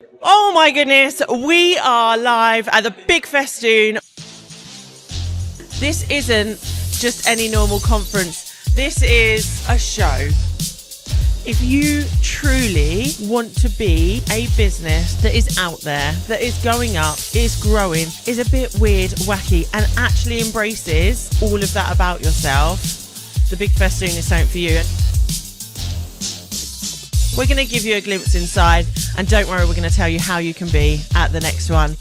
Oh my goodness, we are live at the Big Festoon. This isn't just any normal conference, this is a show. If you truly want to be a business that is out there, that is going up, is growing, is a bit weird, wacky, and actually embraces all of that about yourself, the Big Festoon is something for you. We're going to give you a glimpse inside, and don't worry, we're going to tell you how you can be at the next one.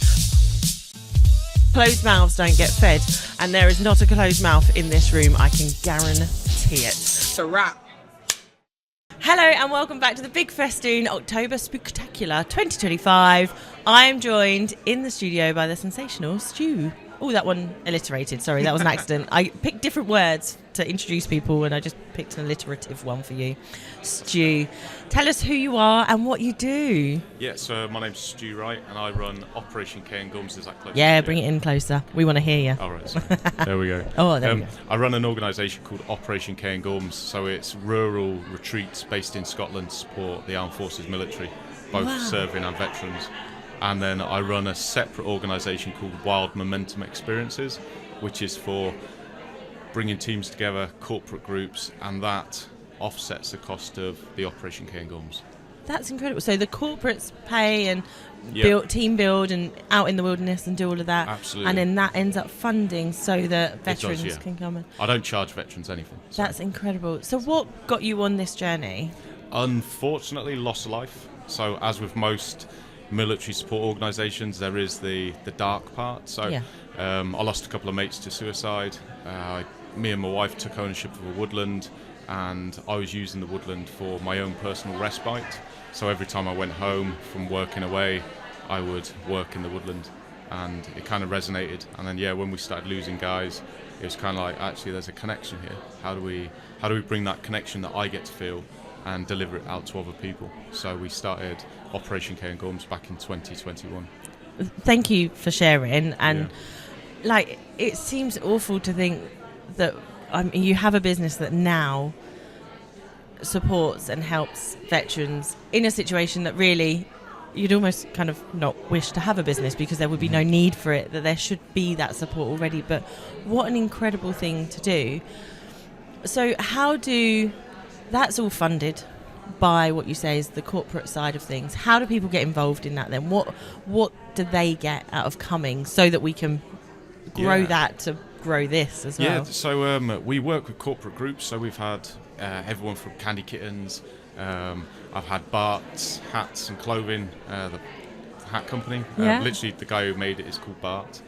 Closed mouths don't get fed, and there is not a closed mouth in this room, I can guarantee it. It's a wrap. Hello and welcome back to the Big Festoon October Spooktacular 2025. I am joined in the studio by the sensational Stu. Oh, that one alliterated. Sorry, that was an accident. I picked different words to introduce people and I just picked an alliterative one for you. Stu, tell us who you are and what you do. Yeah, so my name's Stu Wright and I run Operation K and Gums. Is that close? Yeah, bring it in closer. We want to hear you. All right, so there we go. There we go. I run an organisation called Operation K and Gums, so it's rural retreats based in Scotland to support the Armed Forces military, both serving and veterans. And then I run a separate organisation called Wild Momentum Experiences, which is for bringing teams together, corporate groups, and that offsets the cost of the Operation K and Gums. That's incredible. So the corporates pay and team build and out in the wilderness and do all of that. Absolutely. And then that ends up funding so that veterans can come in. I don't charge veterans anything. So. That's incredible. So what got you on this journey? Unfortunately, loss of life. So as with most military support organisations, there is the dark part. So I lost a couple of mates to suicide. Me and my wife took ownership of a woodland, and I was using the woodland for my own personal respite. So every time I went home from working away, I would work in the woodland, and it kind of resonated. And then when we started losing guys, it was kind of like, actually there's a connection here. How do we bring that connection that I get to feel and deliver it out to other people? So we started Operation K and Gums back in 2021. Thank you for sharing. And it seems awful to think that you have a business that now supports and helps veterans in a situation that really you'd almost kind of not wish to have a business because there would be no need for it, that there should be that support already. But what an incredible thing to do. So that's all funded by what you say is the corporate side of things. How do people get involved in that then? What do they get out of coming so that we can grow that to grow this as well? Yeah, so we work with corporate groups. So we've had everyone from Candy Kittens. I've had Bart's Hats and Clothing, the hat company. Literally the guy who made it is called Bart.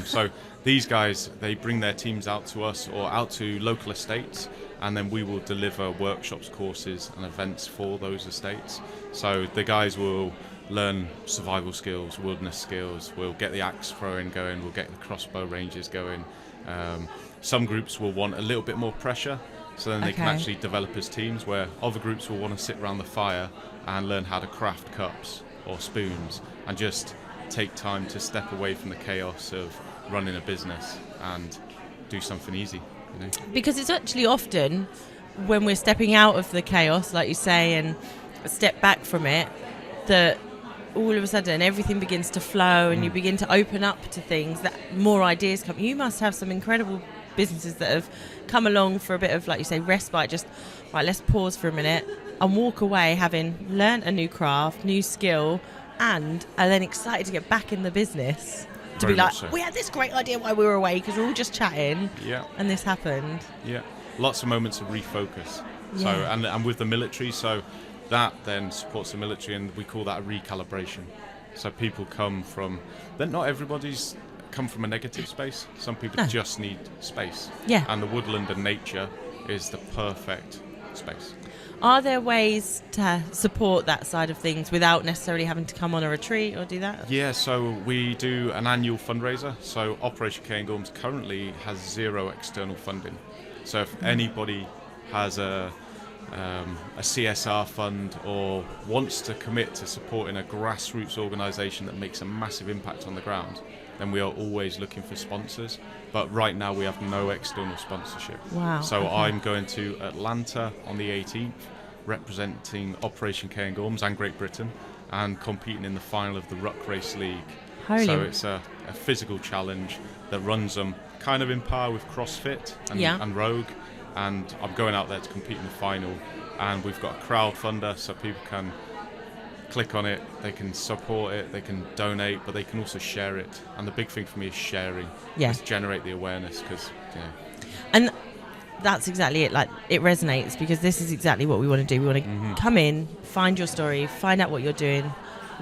So these guys, they bring their teams out to us or out to local estates, and then we will deliver workshops, courses and events for those estates. So the guys will learn survival skills, wilderness skills, we'll get the axe throwing going, we'll get the crossbow ranges going. Some groups will want a little bit more pressure, so then they can actually develop as teams, where other groups will want to sit around the fire and learn how to craft cups or spoons and just take time to step away from the chaos of running a business and do something easy. You know? Because it's actually often when we're stepping out of the chaos, like you say, and step back from it, that all of a sudden everything begins to flow and you begin to open up to things, that more ideas come. You must have some incredible businesses that have come along for a bit of, like you say, respite, just right, let's pause for a minute and walk away having learnt a new craft, new skill, and are then excited to get back in the business to Very be like, so. We had this great idea while we were away because we were all just chatting and this happened. Lots of moments of refocus. So and with the military, so that then supports the military, and we call that a recalibration. So people come from, then not everybody's come from a negative space. Some people just need space. And the woodland and nature is the perfect space. Are there ways to support that side of things without necessarily having to come on a retreat or do that? Yeah, so we do an annual fundraiser. So Operation K and Gums currently has zero external funding. So if anybody has a CSR fund or wants to commit to supporting a grassroots organisation that makes a massive impact on the ground, then we are always looking for sponsors. But right now we have no external sponsorship. Wow. So I'm going to Atlanta on the 18th, representing Operation K and Gums and Great Britain, and competing in the final of the Ruck Race League. Holy. So it's a physical challenge that runs them kind of in par with CrossFit and Rogue, and I'm going out there to compete in the final, and we've got a crowdfunder so people can click on it, they can support it, they can donate, but they can also share it. And the big thing for me is sharing. Just generate the awareness, because and that's exactly it. Like, it resonates, because this is exactly what we want to do. We want to come in, find your story, find out what you're doing,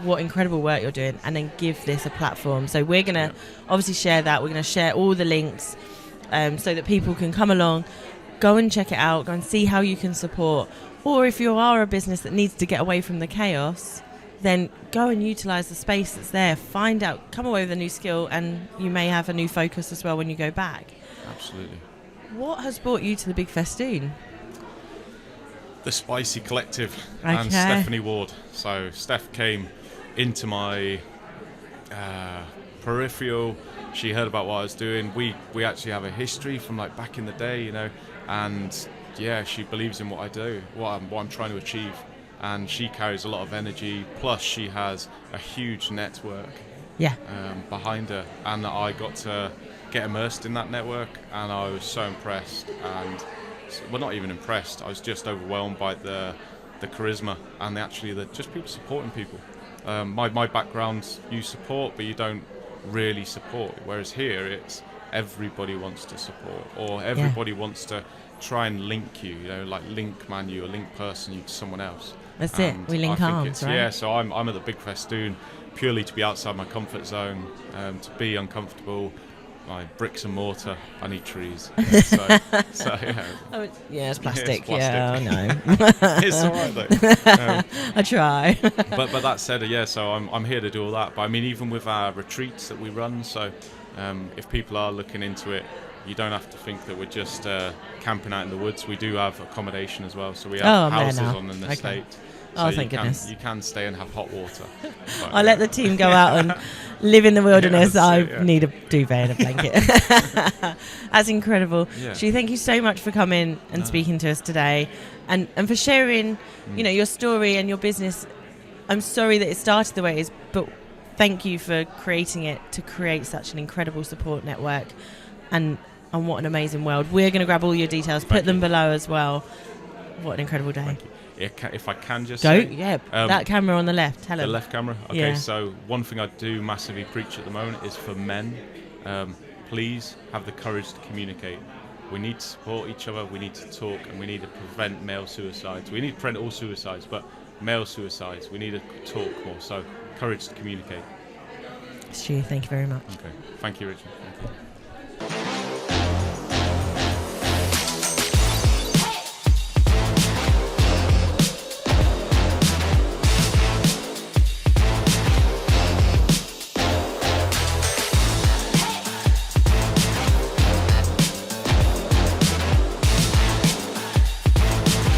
what incredible work you're doing, and then give this a platform. So we're going to obviously share that. We're going to share all the links so that people can come along, go and check it out, go and see how you can support. Or if you are a business that needs to get away from the chaos, then go and utilise the space that's there. Find out, come away with a new skill, and you may have a new focus as well when you go back. Absolutely. What has brought you to the Big Festoon? The Spicy Collective and Stephanie Ward. So Steph came into my peripheral. She heard about what I was doing. We actually have a history from like back in the day, you know, and she believes in what I do, what I'm trying to achieve, and she carries a lot of energy. Plus, she has a huge network behind her, and I got to get immersed in that network, and I was so impressed. And well, not even impressed. I was just overwhelmed by the charisma and the just people supporting people. My background, you support, but you don't really support. Whereas here, it's everybody wants to support, or everybody wants to try and link you, like link man you or link person you to someone else. That's it. We link arms, right? Yeah, so I'm at the Big Festoon purely to be outside my comfort zone, to be uncomfortable. My bricks and mortar, I need trees. So yeah. Oh, it's plastic. Yeah, it's plastic. no. It's all right though. I try. but that said, so I'm here to do all that. But I mean, even with our retreats that we run, so if people are looking into it, you don't have to think that we're just camping out in the woods. We do have accommodation as well, so we have houses on an estate. So thank goodness. You can stay and have hot water. I'll let the team go out and live in the wilderness. I need a duvet and a blanket. That's incredible. Stu, thank you so much for coming and speaking to us today, and for sharing your story and your business. I'm sorry that it started the way it is, but thank you for creating it to create such an incredible support network, and what an amazing world. We're going to grab all your details, put them below as well. What an incredible day. If I can just go, say, that camera on the left. Tell the them. left camera. Okay, so one thing I do massively preach at the moment is for men. Please have the courage to communicate. We need to support each other. We need to talk, and we need to prevent male suicides. We need to prevent all suicides, but male suicides, we need to talk more. So courage to communicate. Stu, thank you very much. Okay, thank you, Richard. Thank you.